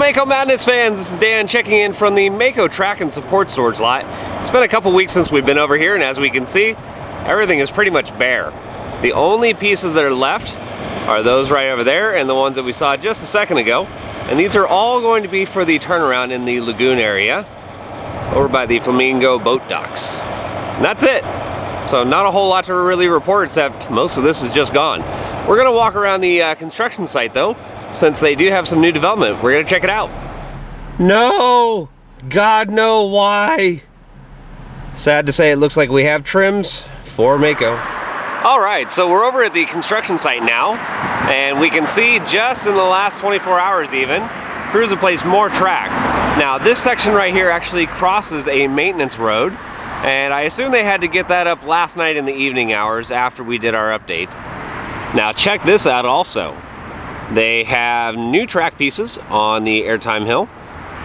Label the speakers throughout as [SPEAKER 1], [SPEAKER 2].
[SPEAKER 1] Mako Madness fans, this is Dan checking in from the Mako track and support storage lot. It's been a couple weeks since we've been over here, and as we can see, everything is pretty much bare. The only pieces that are left are those right over there and the ones that we saw just a second ago. And these are all going to be for the turnaround in the lagoon area over by the Flamingo boat docks. And that's it. So not a whole lot to really report, except most of this is just gone. We're going to walk around the construction site though, since they do have some new development. We're going to check it out. No! God, no, why? Sad to say, it looks like we have trims for Mako. Alright, so we're over at the construction site now, and we can see just in the last 24 hours even, crews have placed more track. Now this section right here actually crosses a maintenance road, and I assume they had to get that up last night in the evening hours after we did our update. Now check this out also. They have new track pieces on the airtime hill,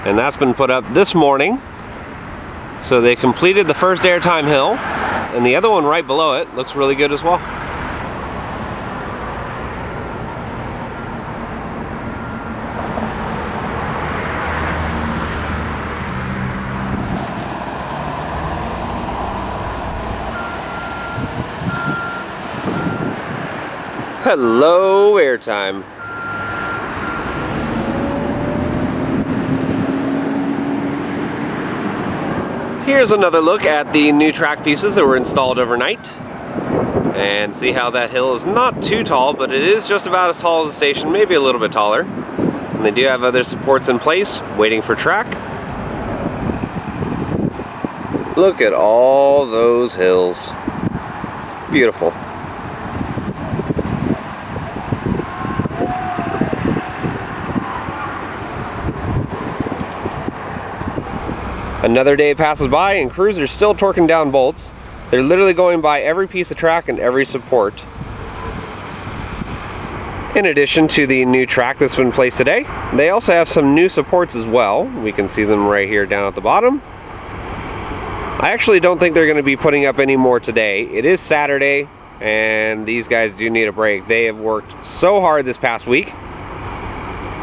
[SPEAKER 1] and that's been put up this morning. So they completed the first airtime hill, and the other one right below it looks really good as well. Hello, airtime. Here's another look at the new track pieces that were installed overnight. And see how that hill is not too tall, but it is just about as tall as the station, maybe a little bit taller. And they do have other supports in place, waiting for track. Look at all those hills. Beautiful. Another day passes by and crews are still torquing down bolts. They're literally going by every piece of track and every support. In addition to the new track that's been placed today, they also have some new supports as well. We can see them right here down at the bottom. I actually don't think they're going to be putting up any more today. It is Saturday and these guys do need a break. They have worked so hard this past week,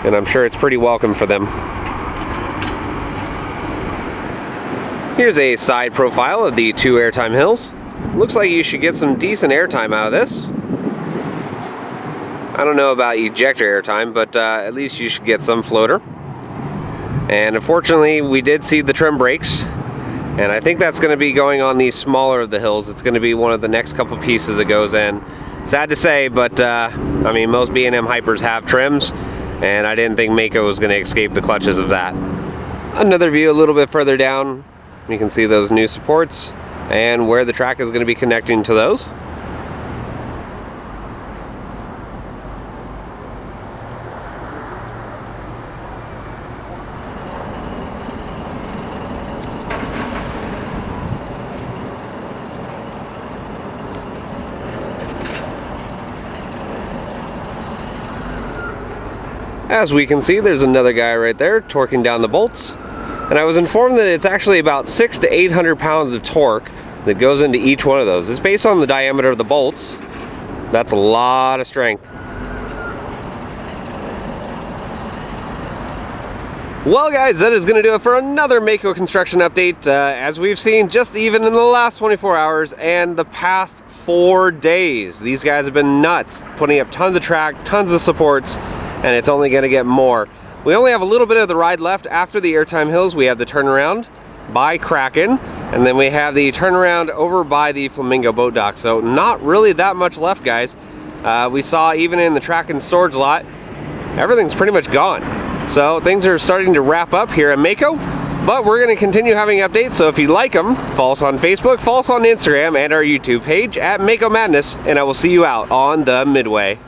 [SPEAKER 1] and I'm sure it's pretty welcome for them. Here's a side profile of the two airtime hills. Looks like you should get some decent airtime out of this. I don't know about ejector airtime, but at least you should get some floater. And unfortunately, we did see the trim brakes, and I think that's going to be going on the smaller of the hills. It's going to be one of the next couple pieces that goes in. Sad to say, but I mean, most B&M Hypers have trims, and I didn't think Mako was going to escape the clutches of that. Another view a little bit further down. You can see those new supports and where the track is going to be connecting to those. As we can see, there's another guy right there torquing down the bolts. And I was informed that it's actually about 600 to 800 pounds of torque that goes into each one of those. It's based on the diameter of the bolts. That's a lot of strength. Well guys, that is going to do it for another Mako construction update. As we've seen just even in the last 24 hours and the past 4 days. These guys have been nuts, putting up tons of track, tons of supports, and it's only going to get more. We only have a little bit of the ride left. After the airtime hills, we have the turnaround by Kraken, and then we have the turnaround over by the Flamingo boat dock. So not really that much left, guys. We saw even in the track and storage lot, everything's pretty much gone. So things are starting to wrap up here at Mako, but we're going to continue having updates. So if you like them, follow us on Facebook, follow us on Instagram, and our YouTube page at Mako Madness, and I will see you out on the Midway.